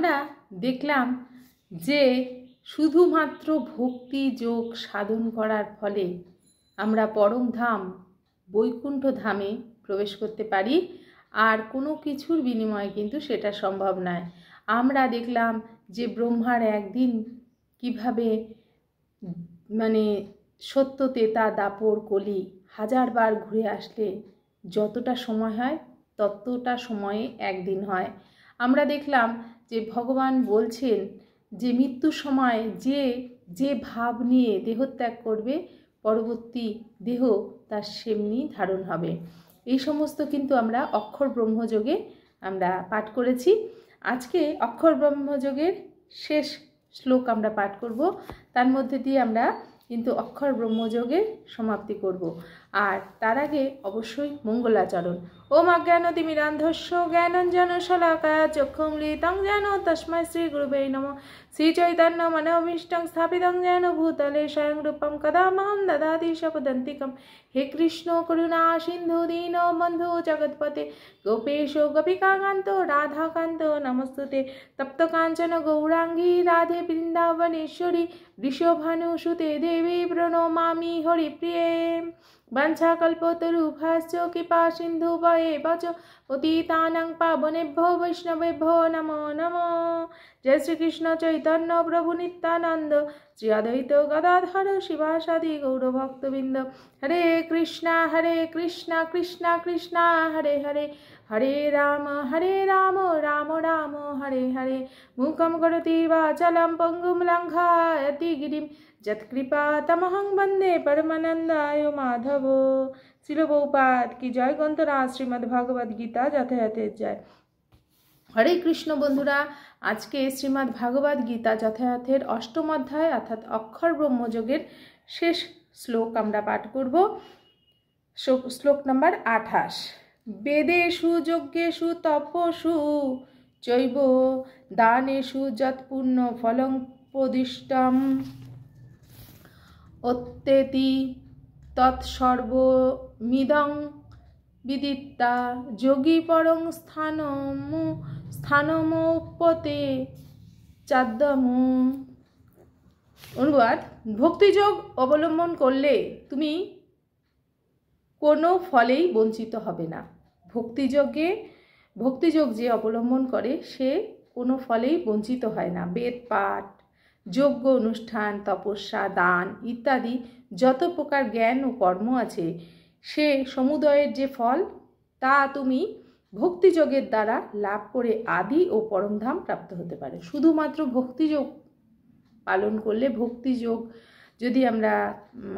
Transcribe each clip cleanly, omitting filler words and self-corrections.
আমরা দেখলাম যে শুধুমাত্র ভক্তি যোগ সাধন করার ফলে আমরা পরম ধাম বৈকুণ্ঠ ধামে প্রবেশ করতে পারি, আর কোনো কিছুর বিনিময়ে কিন্তু সেটা সম্ভব নয়। আমরা দেখলাম যে ব্রহ্মার একদিন কিভাবে মানে সত্য তেতা দাপর কলি হাজারবার ঘুরে আসলে যতটা সময় হয় ততটা সময়ে একদিন হয়। আমরা দেখলাম যে ভগবান বলছেন যে মৃত্যুর সময় যে যে ভাব নিয়ে দেহত্যাগ করবে পরবর্তী দেহ তার সেমনি ধারণ হবে। এই সমস্ত কিন্তু আমরা অক্ষর ব্রহ্মযোগে আমরা পাঠ করেছি। আজকে অক্ষর ব্রহ্মযোগের শেষ শ্লোক আমরা পাঠ করব, তার মধ্যে দিয়ে আমরা কিন্তু অক্ষর ব্রহ্মযোগের সমাপ্তি করব। আর তার আগে অবশ্যই মঙ্গলাচরণ। ওম অজ্ঞানতিমিরান্ধস্য জ্ঞানাঞ্জন শলাকায়া চক্ষুমলিতং যেন তস্मै শ্রী গুরুবে নমঃ। শ্রী চৈতন্য মনোভীষ্টং স্থাপিতং যেন ভূতলে স্বয়ং রূপম কদা মাম দদাতি স্বপদন্তিকম। হে কৃষ্ণ করুণা সিন্ধু দীন বন্ধু জগৎপতে গোপেশ গোপিকাকান্ত রাধাকান্ত নমস্তুতে। তপ্ত কাঞ্চন গৌরাঙ্গী রাধে বৃন্দাবনেশ্বরী বৃষভানুসুতে দেবী প্রণমামি হরিপ্রিয়ে। वंशाकल्पतरुभ्यश्च कृपा सिन्धुभ्येव च पतितानां पावनेभ्यो वैष्णवेभ्यो नमो नमः। जय श्री कृष्ण चैतन्य प्रभु नित्यानंद श्री अद्वैत गदाधर शिवासादि गौरभक्तवृंद। हरे कृष्णा कृष्णा कृष्णा हरे हरे, हरे राम राम राम हरे हरे। मूकं करोति वाचालं पङ्गुं लङ्घयति गिरिं यत्कृपा तमहं वन्दे परमानन्दाय माधव। श्रील प्रभुपाद की जय। ग्रंथराज श्रीमद् भागवत गीता যথাযথের জয়। হরে কৃষ্ণ বন্ধুরা, আজকে শ্রীমদ্ ভাগবত গীতা যথাযথের অষ্টম অধ্যায় অর্থাৎ অক্ষর ব্রহ্মযোগের শেষ শ্লোক আমরা পাঠ করব। শ্লোক নম্বর 28। বেদেষু যজ্ঞেষু তপসু চৈব দানেষু যৎপুণ্য ফলং প্রদিষ্টম অত্যেতি তৎসর্বমিদং বিদিত্তা যোগী পরং স্থানমোপতে চাদ্যমু। অনুবাদ: ভক্তিযোগ অবলম্বন করলে তুমি কোনো ফলেই বঞ্চিত হবে না। ভক্তিযোগ যে অবলম্বন করে সে কোনো ফলেই বঞ্চিত হয় না। বেদ পাঠ, যজ্ঞ অনুষ্ঠান, তপস্যা, দান ইত্যাদি যত প্রকার জ্ঞান ও কর্ম আছে সে সমুদয়ের যে ফল তা তুমি ভক্তিযোগের দ্বারা লাভ করে আদি ও পরমধাম প্রাপ্ত হতে পারে। শুধুমাত্র ভক্তিযোগ পালন করলে, ভক্তিযোগ যদি আমরা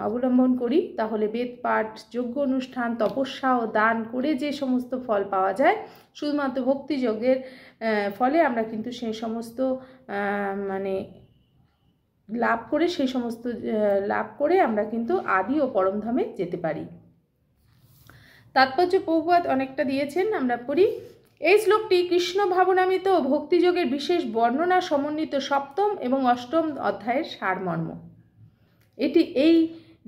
অবলম্বন করি তাহলে বেদ পাঠ, যজ্ঞ অনুষ্ঠান, তপস্যা ও দান করে যে সমস্ত ফল পাওয়া যায় শুধুমাত্র ভক্তিযোগের ফলে আমরা কিন্তু সেই সমস্ত লাভ করে আমরা কিন্তু আদি ও পরমধামে যেতে পারি। তাৎপর্য প্রভুপাদ অনেকটা দিয়েছেন, আমরা পড়ি। এই শ্লোকটি কৃষ্ণ ভাবনামিত ভক্তিযোগের বিশেষ বর্ণনা সমন্বিত সপ্তম এবং অষ্টম অধ্যায়ের সারমর্ম। এই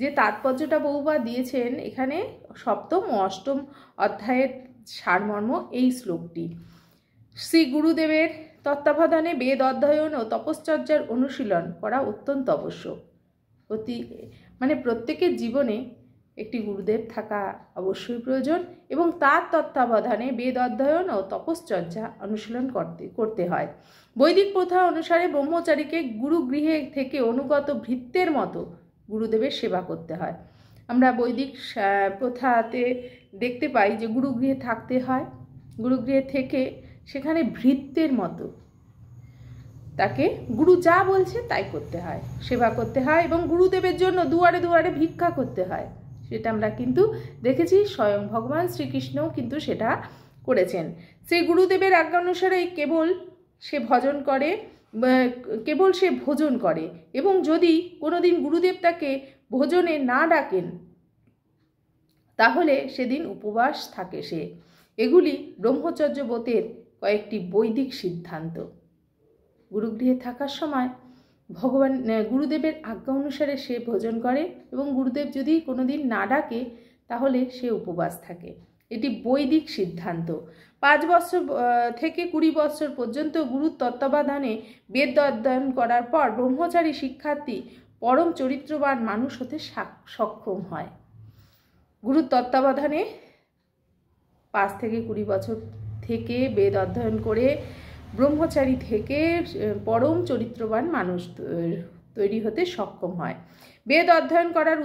যে তাৎপর্যটা প্রভুপাদ দিয়েছেন এখানে সপ্তম ও অষ্টম অধ্যায়ের সারমর্ম এই শ্লোকটি। শ্রী গুরুদেবের তত্ত্বাবধানে বেদ অধ্যয়ন ও তপশ্চর্যার অনুশীলন করা অত্যন্ত আবশ্যক। প্রত্যেকের জীবনে একটি গুরুদেব থাকা অবশ্যই প্রয়োজন এবং তার তত্ত্বাবধানে বেদ অধ্যয়ন ও তপশ্চর্যা অনুশীলন করতে হয়। বৈদিক প্রথা অনুসারে ব্রহ্মচারীকে গুরুগৃহে থেকে অনুগত ভৃত্যের মতো গুরুদেবের সেবা করতে হয়। আমরা বৈদিক প্রথাতে দেখতে পাই যে গুরুগৃহে থাকতে হয়, গুরুগৃহে থেকে সেখানে ভৃত্যের মতো তাকে গুরু যা বলছে তাই করতে হয়, সেবা করতে হয় এবং গুরুদেবের জন্য দুয়ারে দুয়ারে ভিক্ষা করতে হয়। সেটা আমরা কিন্তু দেখেছি, স্বয়ং ভগবান শ্রীকৃষ্ণও কিন্তু সেটা করেছেন। সেই গুরুদেবের আজ্ঞা অনুসারে কেবল সে ভোজন করে এবং যদি কোনোদিন গুরুদেব তাকে ভোজনে না ডাকেন তাহলে সেদিন উপবাস থাকে সে। এগুলি ব্রহ্মচর্য ব্রতের কয়েকটি বৈদিক সিদ্ধান্ত। গুরুগৃহে থাকার সময় গুরুদেবের আজ্ঞা অনুসারে সে ভোজন করে এবং গুরুদেব যদি কোনোদিন না ডাকে তাহলে সে উপবাস থাকে। এটি বৈদিক সিদ্ধান্ত। 5 বছর থেকে 20 বছর পর্যন্ত গুরুর তত্ত্বাবধানে বেদ অধ্যয়ন করার পর ব্রহ্মচারী শিক্ষার্থী পরম চরিত্রবান মানুষ হতে সক্ষম হয়। গুরুর তত্ত্বাবধানে 5 থেকে 20 বছর থেকে বেদ অধ্যয়ন করে ব্রহ্মচারী থেকে পরম চরিত্রবান মানুষ তৈরি হতে সক্ষম হয়। বেদ অধ্যয়ন করার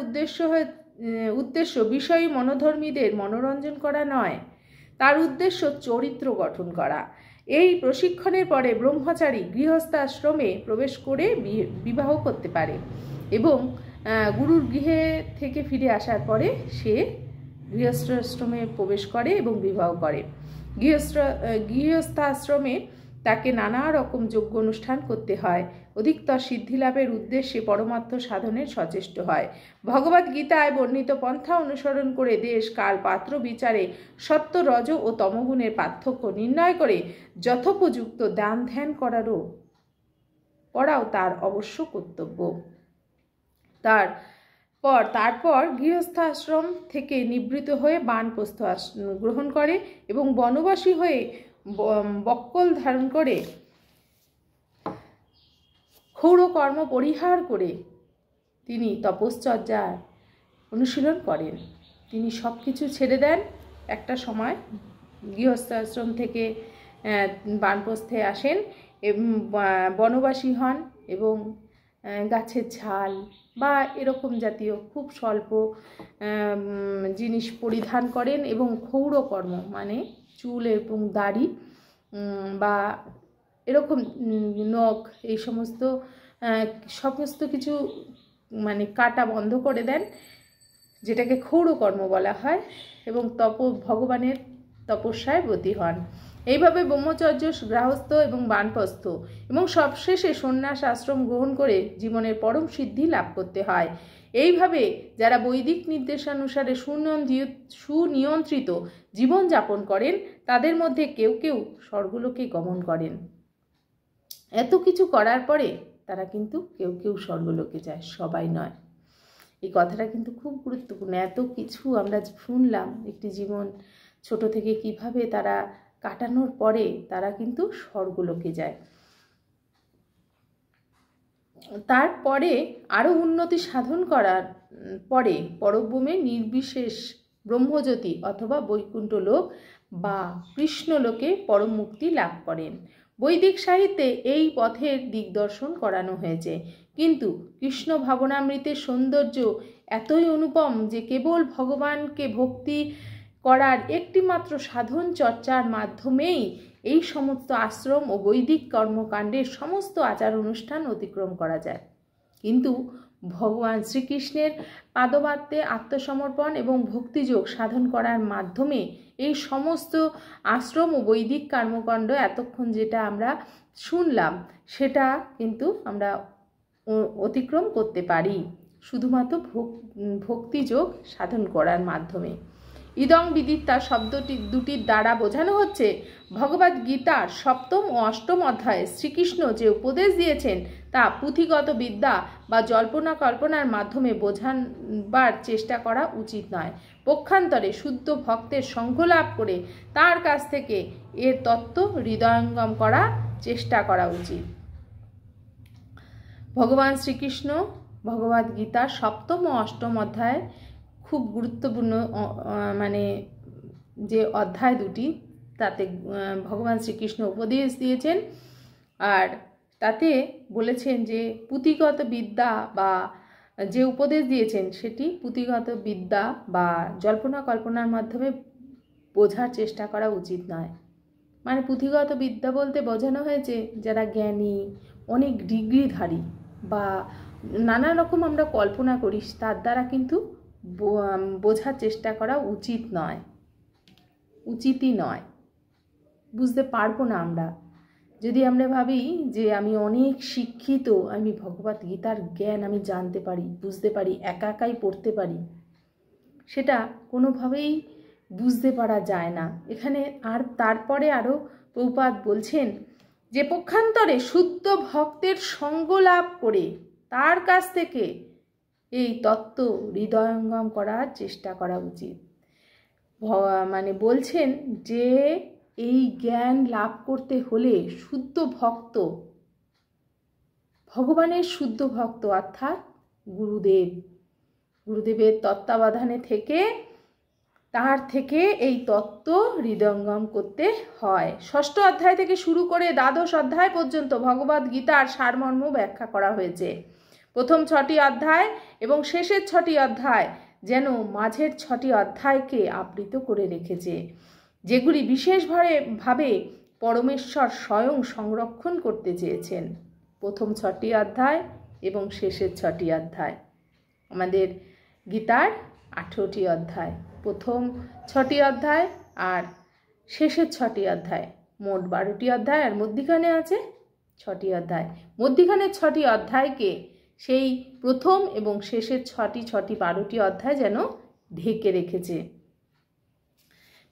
উদ্দেশ্য বিষয়ী মনোধর্মীদের মনোরঞ্জন করা নয়, তার উদ্দেশ্য চরিত্র গঠন করা। এই প্রশিক্ষণের পরে ব্রহ্মচারী গৃহস্থাশ্রমে প্রবেশ করে বিবাহ করতে পারে এবং গুরুর গৃহে থেকে ফিরে আসার পরে সে গৃহস্থাশ্রমে প্রবেশ করে এবং বিবাহ করে। গৃহস্থাশ্রমে তাকে নানা রকম যজ্ঞ অনুষ্ঠান করতে হয়, অধিকতর সিদ্ধি লাভের উদ্দেশ্যে পরমার্থ সাধনের সচেষ্ট হয়। ভগবদ গীতায় বর্ণিত পন্থা অনুসরণ করে দেশ কাল পাত্র বিচারে সত্য রজ ও তমগুণের পার্থক্য নির্ণয় করে যথোপযুক্ত দান ধ্যান করাও তার অবশ্য কর্তব্য। তারপর গৃহস্থাশ্রম থেকে নিবৃত্ত হয়ে বানপ্রস্থ গ্রহণ করে এবং বনবাসী হয়ে বক্কল ধারণ করে ক্ষৌরকর্ম পরিহার করে তিনি তপশ্চর্যার অনুশীলন করেন। তিনি সব কিছু ছেড়ে দেন। একটা সময় গৃহস্থাশ্রম থেকে বানপ্রস্থে আসেন এবং বনবাসী হন এবং গাছের ঝাল বা এরকম জাতীয় খুব স্বল্প জিনিস পরিধান করেন এবং ক্ষৌরকর্ম মানে চুল এবং দাড়ি বা এরকম নখ এই সমস্ত কিছু মানে কাটা বন্ধ করে দেন, যেটাকে ক্ষৌরকর্ম বলা হয়, এবং ভগবানের তপস্যায় ব্রতী হন। এইভাবে ব্রহ্মচর্য, গৃহস্থ এবং বানপ্রস্থ এবং সবশেষে সন্ন্যাস আশ্রম গ্রহণ করে জীবনের পরম সিদ্ধি লাভ করতে হয়। এইভাবে যারা বৈদিক নির্দেশানুসারে সুনিয়ন্ত্রিত জীবন যাপন করেন তাদের মধ্যে কেউ কেউ স্বর্গলোকে গমন করেন। এত কিছু করার পরে তারা কিন্তু কেউ কেউ স্বর্গলোকে যায়, সবাই নয়। এই কথাটা কিন্তু খুব গুরুত্বপূর্ণ। এত কিছু আমরা শুনলাম একটি জীবন ছোট থেকে কিভাবে তারা কাটানোর পরে তারা কিন্তু স্বর্গলোকে যায়। তারপরে আরও উন্নতি সাধন করার পরে পরব্রহ্মে নির্বিশেষ ব্রহ্মজ্যোতি অথবা বৈকুণ্ঠ লোক বা কৃষ্ণলোকে পরম মুক্তি লাভ করেন। বৈদিক সাহিত্যে এই পথের দিগদর্শন করানো হয়েছে, কিন্তু কৃষ্ণ ভাবনামৃতের সৌন্দর্য এতই অনুপম যে কেবল ভগবানকে ভক্তি করার একটিমাত্র সাধন চর্চার মাধ্যমেই এই সমস্ত আশ্রম ও বৈদিক কর্মকাণ্ডের সমস্ত আচার অনুষ্ঠান অতিক্রম করা যায়। কিন্তু ভগবান শ্রীকৃষ্ণের পাদবাত্যে আত্মসমর্পণ এবং ভক্তিযোগ সাধন করার মাধ্যমে এই সমস্ত আশ্রম ও বৈদিক কর্মকাণ্ড এতক্ষণ যেটা আমরা শুনলাম সেটা কিন্তু আমরা অতিক্রম করতে পারি শুধুমাত্র ভক্তিযোগ সাধন করার মাধ্যমে। ইদং বিদিত্তা দুটির দ্বারা বোঝানো হচ্ছে ভগবদ গীতার 7ম ও 8ম অধ্যায়ে শ্রীকৃষ্ণ যে উপদেশ দিয়েছেন তা পুঁথিগত বিদ্যা বা জল্পনা কল্পনার মাধ্যমে বোঝাবার চেষ্টা করা উচিত নয়। পক্ষান্তরে শুদ্ধ ভক্তের সঙ্গ লাভ করে তার কাছ থেকে এর তত্ত্ব হৃদয়ঙ্গম করার চেষ্টা করা উচিত। ভগবান শ্রীকৃষ্ণ ভগবদ গীতার 7ম ও 8ম অধ্যায়ে খুব গুরুত্বপূর্ণ মানে যে অধ্যায় দুটি তাতে ভগবান শ্রীকৃষ্ণ উপদেশ দিয়েছেন, আর তাতে বলেছেন যে পুঁথিগত বিদ্যা বা যে উপদেশ দিয়েছেন সেটি পুঁথিগত বিদ্যা বা জল্পনা কল্পনার মাধ্যমে বোঝার চেষ্টা করা উচিত নয়। মানে পুঁথিগত বিদ্যা বলতে বোঝানো হয়েছে যারা জ্ঞানী, অনেক ডিগ্রিধারী বা নানা রকম আমরা কল্পনা করি তার দ্বারা কিন্তু বোঝার চেষ্টা করা উচিতই নয়। বুঝতে পারবো না আমরা যদি আমরা ভাবি যে আমি অনেক শিক্ষিত, আমি ভগবদ গীতার জ্ঞান আমি জানতে পারি, বুঝতে পারি, একা একাই পড়তে পারি, সেটা কোনোভাবেই বুঝতে পারা যায় না এখানে। আর তারপরে আরও প্রভুপাদ বলছেন যে পক্ষান্তরে শুদ্ধ ভক্তের সঙ্গ লাভ করে তার কাছ থেকে এই তত্ত্ব হৃদয়ঙ্গম করার চেষ্টা করা উচিত। মানে বলছেন যে এই জ্ঞান লাভ করতে হলে শুদ্ধ ভক্ত, ভগবানের শুদ্ধ ভক্ত অর্থাৎ গুরুদেবের তত্ত্বাবধানে থেকে তার থেকে এই তত্ত্ব হৃদয়ঙ্গম করতে হয়। ষষ্ঠ অধ্যায় থেকে শুরু করে দ্বাদশ অধ্যায় পর্যন্ত ভগবদ গীতার সারমর্ম ব্যাখ্যা করা হয়েছে। প্রথম 6টি অধ্যায় এবং শেষের 6টি অধ্যায় যেন মাঝের 6টি অধ্যায়কে আবৃত করে রেখেছে, যেগুলি বিশেষভাবে পরমেশ্বর স্বয়ং সংরক্ষণ করতে চেয়েছেন। প্রথম 6টি অধ্যায় এবং শেষের 6টি অধ্যায়, আমাদের গীতার 18টি অধ্যায়, প্রথম 6টি অধ্যায় আর শেষের 6টি অধ্যায়, মোট 12টি অধ্যায়, আর মধ্যিখানে আছে 6টি অধ্যায়। মধ্যিখানের 6টি অধ্যায়কে সেই প্রথম এবং শেষের 6টি 12টি অধ্যায় যেন ঢেকে রেখেছে।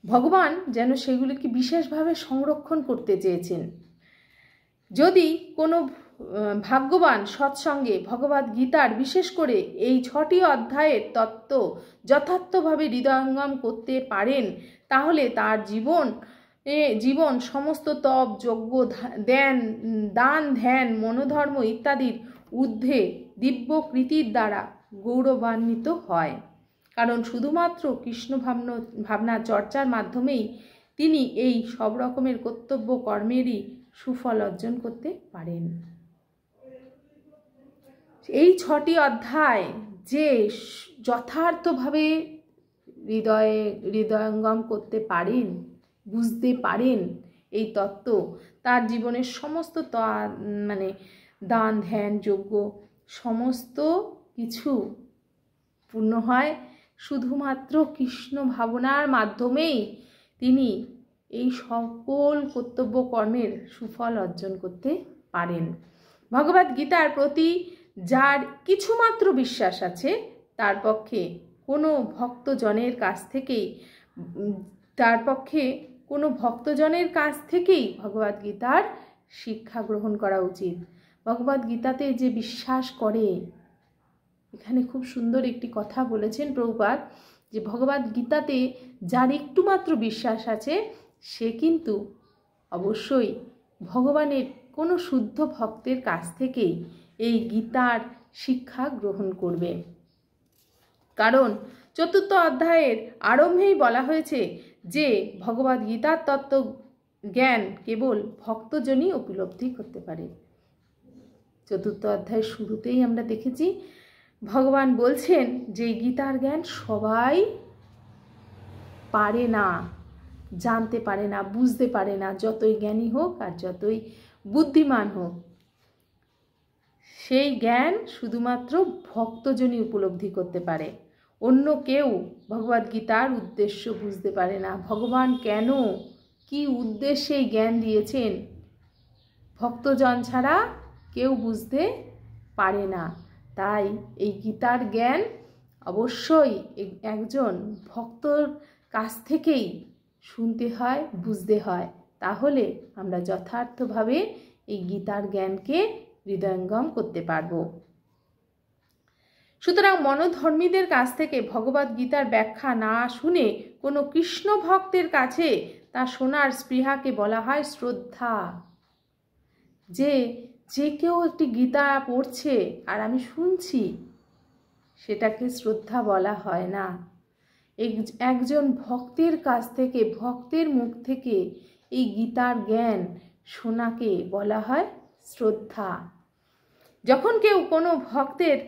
ভগবান যেন সেগুলিকে বিশেষভাবে সংরক্ষণ করতে চেয়েছেন। যদি কোনো ভাগ্যবান সৎসঙ্গে ভগবদ গীতার বিশেষ করে এই 6টি অধ্যায়ের তত্ত্ব যথার্থভাবে হৃদয়ঙ্গম করতে পারেন, তাহলে তার জীবন সমস্ত তপ, যজ্ঞ, দান, ধ্যান, মনোধর্ম ইত্যাদির ঊর্ধ্বে দিব্য কৃতির দ্বারা গৌরবান্বিত হয়। কারণ শুধুমাত্র কৃষ্ণ ভাবনা চর্চার মাধ্যমেই তিনি এই সব রকমের কর্তব্য কর্মেরই সুফল অর্জন করতে পারেন। এই 6টি অধ্যায় যে যথার্থভাবে হৃদয়ঙ্গম করতে পারেন, বুঝতে পারেন এই তত্ত্ব, তার জীবনের সমস্ত দান, ধ্যান, যজ্ঞ সমস্ত কিছু পূর্ণ হয়। শুধুমাত্র কৃষ্ণ ভাবনার মাধ্যমেই তিনি এই সকল কর্তব্য কর্মের সুফল অর্জন করতে পারেন। ভগবদ গীতার প্রতি যার কিছুমাত্র বিশ্বাস আছে, তার পক্ষে কোনো ভক্তজনের কাছ থেকেই ভগবদ গীতার শিক্ষা গ্রহণ করা উচিত। ভগবদ গীতাতে যে বিশ্বাস করে, এখানে খুব সুন্দর একটি কথা বলেছেন প্রভুপাদ, যে ভগবদ গীতাতে যার একটুমাত্র বিশ্বাস আছে, সে কিন্তু অবশ্যই ভগবানের কোনো শুদ্ধ ভক্তের কাছ থেকেই এই গীতার শিক্ষা গ্রহণ করবে। কারণ 4র্থ অধ্যায়ের আরম্ভেই বলা হয়েছে যে ভগবদ গীতার তত্ত্ব জ্ঞান কেবল ভক্তজনই উপলব্ধি করতে পারে। 4র্থ অধ্যায়ের শুরুতেই আমরা দেখেছি ভগবান বলছেন যে গীতার জ্ঞান সবাই পারে না, জানতে পারে না, বুঝতে পারে না, যতই জ্ঞানী হোক আর যতই বুদ্ধিমান হোক। সেই জ্ঞান শুধুমাত্র ভক্তজনই উপলব্ধি করতে পারে। অন্য কেউ ভগবদ গীতার উদ্দেশ্য বুঝতে পারে না। ভগবান কেন, কি উদ্দেশ্যে জ্ঞান দিয়েছেন, ভক্তজন ছাড়া কেউ বুঝতে পারে না। তাই এই গীতার জ্ঞান অবশ্যই একজন ভক্তর কাছ থেকেই শুনতে হয়, বুঝতে হয়। তাহলে আমরা যথার্থভাবে এই গীতার জ্ঞানকে হৃদয়ঙ্গম করতে পারব। সুতরাং মনোধর্মীদের কাছ থেকে ভগবদ গীতার ব্যাখ্যা না শুনে কোনো কৃষ্ণ ভক্তের কাছে তা শোনার স্পৃহাকে বলা হয় শ্রদ্ধা। যে কেউ একটি গীতা পড়ছে আর আমি শুনছি, সেটাকে শ্রদ্ধা বলা হয় না। একজন ভক্তের কাছ থেকে, ভক্তের মুখ থেকে এই গীতার জ্ঞান শোনাকে বলা হয় শ্রদ্ধা। যখন কেউ কোনো ভক্তের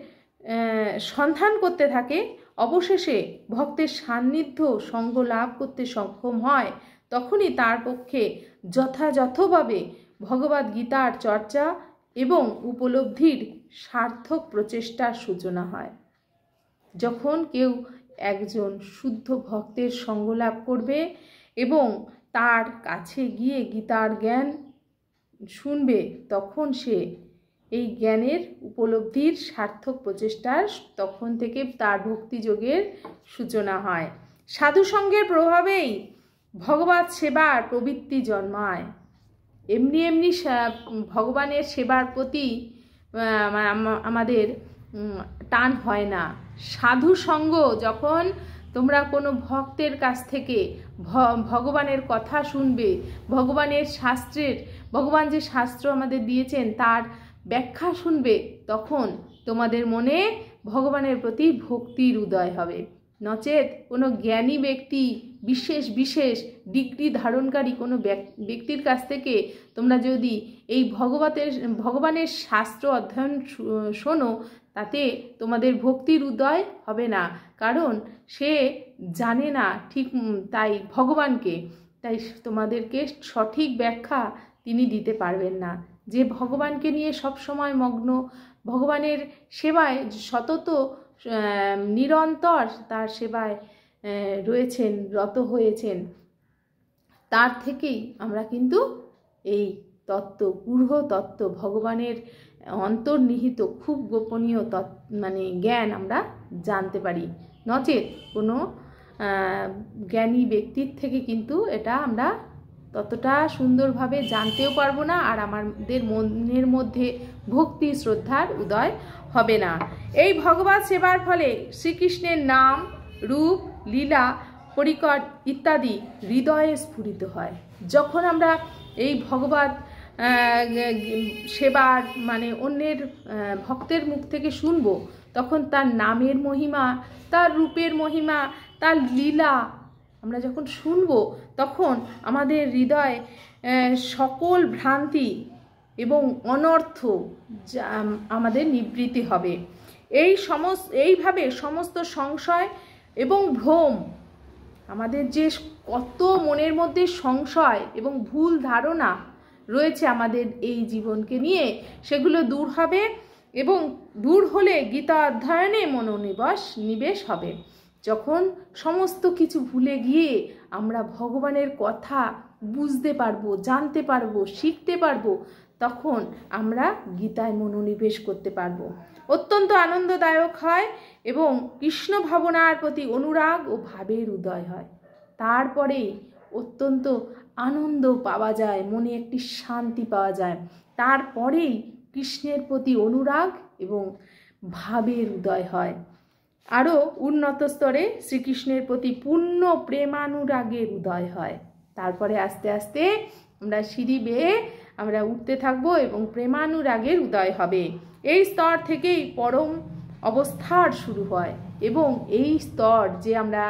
সন্ধান করতে থাকে, অবশেষে ভক্তের সান্নিধ্য সঙ্গ লাভ করতে সক্ষম হয়, তখনই তার পক্ষে যথাযথভাবে ভগবদ গীতার চর্চা এবং উপলব্ধির সার্থক প্রচেষ্টার সূচনা হয়। যখন কেউ একজন শুদ্ধ ভক্তের সঙ্গ লাভ করবে এবং তার কাছে গিয়ে গীতার জ্ঞান শুনবে, তখন সে এই জ্ঞানের উপলব্ধির সার্থক প্রচেষ্টার তখন থেকে তার ভক্তিযোগের সূচনা হয়। সাধুসঙ্গের প্রভাবেই ভগবত সেবার প্রবৃত্তি জন্মায়। এমনি ভগবানের সেবার প্রতি আমাদের টান হয় না। সাধু সঙ্গ যখন তোমরা কোনো ভক্তের কাছ থেকে ভগবানের কথা শুনবে, ভগবানের শাস্ত্রের, ভগবান যে শাস্ত্র আমাদের দিয়েছেন তার ব্যাখ্যা শুনবে, তখন তোমাদের মনে ভগবানের প্রতি ভক্তির উদয় হবে। নচেত কোনো জ্ঞানী ব্যক্তি, বিশেষ বিশেষ ডিগ্রি ধারণকারী কোনো ব্যক্তির কাছ থেকে তোমরা যদি এই ভগবানের শাস্ত্র অধ্যয়ন শোনো, তাতে তোমাদের ভক্তির উদয় হবে না, কারণ সে জানে না ঠিক তাই ভগবানকে, তাই তোমাদেরকে সঠিক ব্যাখ্যা তিনি দিতে পারবেন না। যে ভগবানকে নিয়ে সব সময় মগ্ন, ভগবানের সেবায় সতত নিরন্তর তার সেবায় রয়েছেন, রত হয়েছেন, তার থেকেই আমরা কিন্তু এই তত্ত্ব, গূঢ় তত্ত্ব, ভগবানের অন্তর্নিহিত খুব গোপনীয় জ্ঞান আমরা জানতে পারি। নচেত কোনো জ্ঞানী ব্যক্তির থেকে কিন্তু এটা আমরা ততটা সুন্দরভাবে জানতেও পারবো না, আর আমাদের মনের মধ্যে ভক্তি শ্রদ্ধার উদয় হবে না। এই ভগবত সেবার ফলে শ্রীকৃষ্ণের নাম, রূপ, লীলা, পরিকর ইত্যাদি হৃদয়ে স্ফুরিত হয়। যখন আমরা এই ভগবত সেবার অন্যের ভক্তের মুখ থেকে শুনবো, তখন তার নামের মহিমা, তার রূপের মহিমা, তার লীলা আমরা যখন শুনবো, তখন আমাদের হৃদয় সকল ভ্রান্তি এবং অনর্থ আমাদের নিবৃত্তি হবে। এইভাবে সমস্ত সংশয় এবং ভ্রম, আমাদের যে কত মনের মধ্যে সংশয় এবং ভুল ধারণা রয়েছে আমাদের এই জীবনকে নিয়ে, সেগুলো দূর হবে, এবং দূর হলে গীতা অধ্যয়নে মনোনিবেশ হবে। যখন সমস্ত কিছু ভুলে গিয়ে আমরা ভগবানের কথা বুঝতে পারবো, জানতে পারবো, শিখতে পারবো, তখন আমরা গীতায় মনোনিবেশ করতে পারবো। অত্যন্ত আনন্দদায়ক হয় এবং কৃষ্ণ ভাবনার প্রতি অনুরাগ ও ভাবের উদয় হয়। তারপরেই অত্যন্ত আনন্দ পাওয়া যায়, মনে একটি শান্তি পাওয়া যায়। তারপরেই কৃষ্ণের প্রতি অনুরাগ এবং ভাবের উদয় হয়। আরও উন্নত স্তরে শ্রীকৃষ্ণের প্রতি পূর্ণ প্রেমানুরাগের উদয় হয়। তারপরে আস্তে আস্তে আমরা সিঁড়ি বেয়ে আমরা উঠতে থাকবো এবং প্রেমানুরাগের উদয় হবে। এই স্তর থেকেই পরম অবস্থার শুরু হয়, এবং এই স্তর যে আমরা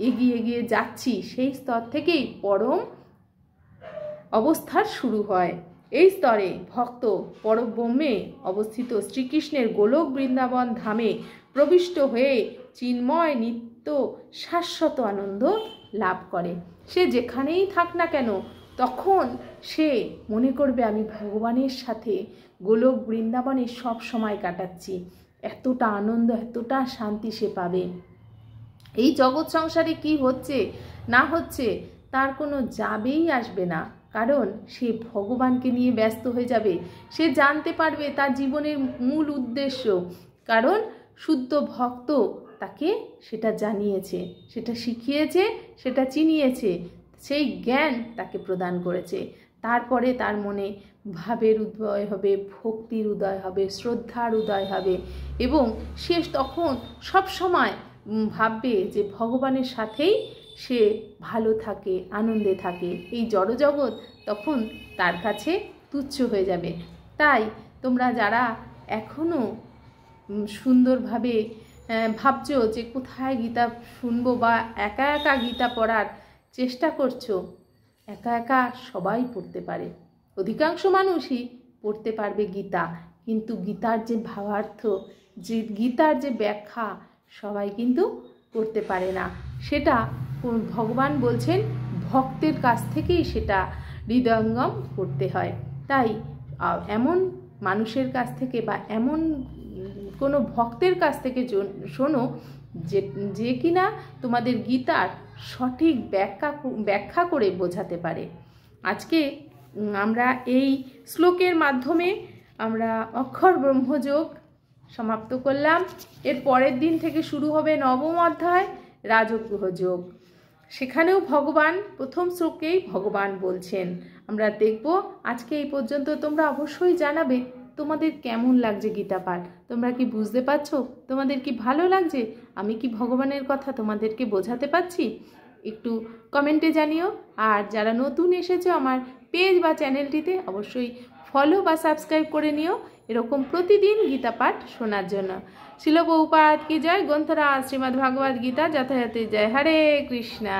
এগিয়ে এগিয়ে যাচ্ছি, সেই স্তর থেকেই পরম অবস্থার শুরু হয়। এই স্তরে ভক্ত পরব্রহ্মে অবস্থিত শ্রীকৃষ্ণের গোলক বৃন্দাবন ধামে প্রবিষ্ট হয়ে চিন্ময় নিত্য শাশ্বত আনন্দ লাভ করে। সে যেখানেই থাক না কেন, তখন সে মনে করবে আমি ভগবানের সাথে গোলক বৃন্দাবনে সব সময় কাটাচ্ছি। এতটা আনন্দ, এতটা শান্তি সে পাবে। এই জগৎ সংসারে কি হচ্ছে না হচ্ছে তার কোনো যাবেই আসবে না, কারণ সে ভগবানকে নিয়ে ব্যস্ত হয়ে যাবে। সে জানতে পারবে তার জীবনের মূল উদ্দেশ্য, কারণ শুদ্ধ ভক্ত তাকে সেটা জানিয়েছে, সেটা শিখিয়েছে, সেটা চিনিয়েছে, সেই জ্ঞান তাকে প্রদান করেছে। তারপরে তার মনে ভাবের উদয় হবে, ভক্তির উদয় হবে, শ্রদ্ধার উদয় হবে, এবং সে তখন সব সময় ভাববে যে ভগবানের সাথেই সে ভালো থাকে, আনন্দে থাকে। এই জড়জগৎ তখন তার কাছে তুচ্ছ হয়ে যাবে। তাই তোমরা যারা এখনও সুন্দরভাবে ভাবছো যে কোথায় গীতা শুনবো বা একা একা গীতা পড়ার চেষ্টা করছো, একা একা সবাই পড়তে পারে, অধিকাংশ মানুষই পড়তে পারবে গীতা, কিন্তু গীতার যে ভাবার্থ, যে গীতার যে ব্যাখ্যা সবাই কিন্তু করতে পারে না। সেটা ভগবান বলছেন ভক্তের কাছ থেকেই সেটা হৃদয়ঙ্গম করতে হয়। তাই এমন মানুষের কাছ থেকে বা এমন কোনো ভক্তের কাছ থেকে শোনো যে কিনা তোমাদের গীতার সঠিক ব্যাখ্যা করে বোঝাতে পারে। আজকে আমরা এই শ্লোকের মাধ্যমে আমরা অক্ষর ব্রহ্মযোগ সমাপ্ত করলাম। এর পরের দিন থেকে শুরু হবে নবম অধ্যায় রাজগৃহ যোগ। সেখানেও ভগবান প্রথম শ্লোকেই ভগবান বলছেন। আমরা দেখব। আজকে এই পর্যন্ত। তোমরা অবশ্যই জানাবে তোমাদের কেমন লাগছে গীতা পাঠ? তোমরা কি বুঝতে পারছো? তোমাদের কি ভালো লাগছে? আমি কি ভগবানের কথা তোমাদেরকে বোঝাতে পারছি? একটু কমেন্টে জানিও। আর যারা নতুন এসেছো আমার পেজ বা চ্যানেলটিতে, অবশ্যই ফলো বা সাবস্ক্রাইব করে নিও এরকম প্রতিদিন গীতা পাঠ শোনার জন্য। শিল প্রভুপাদ কি জয়। গ্রন্থরাজ শ্রীমদ্ ভাগবত গীতা যথাযথ জয়। হরে কৃষ্ণা।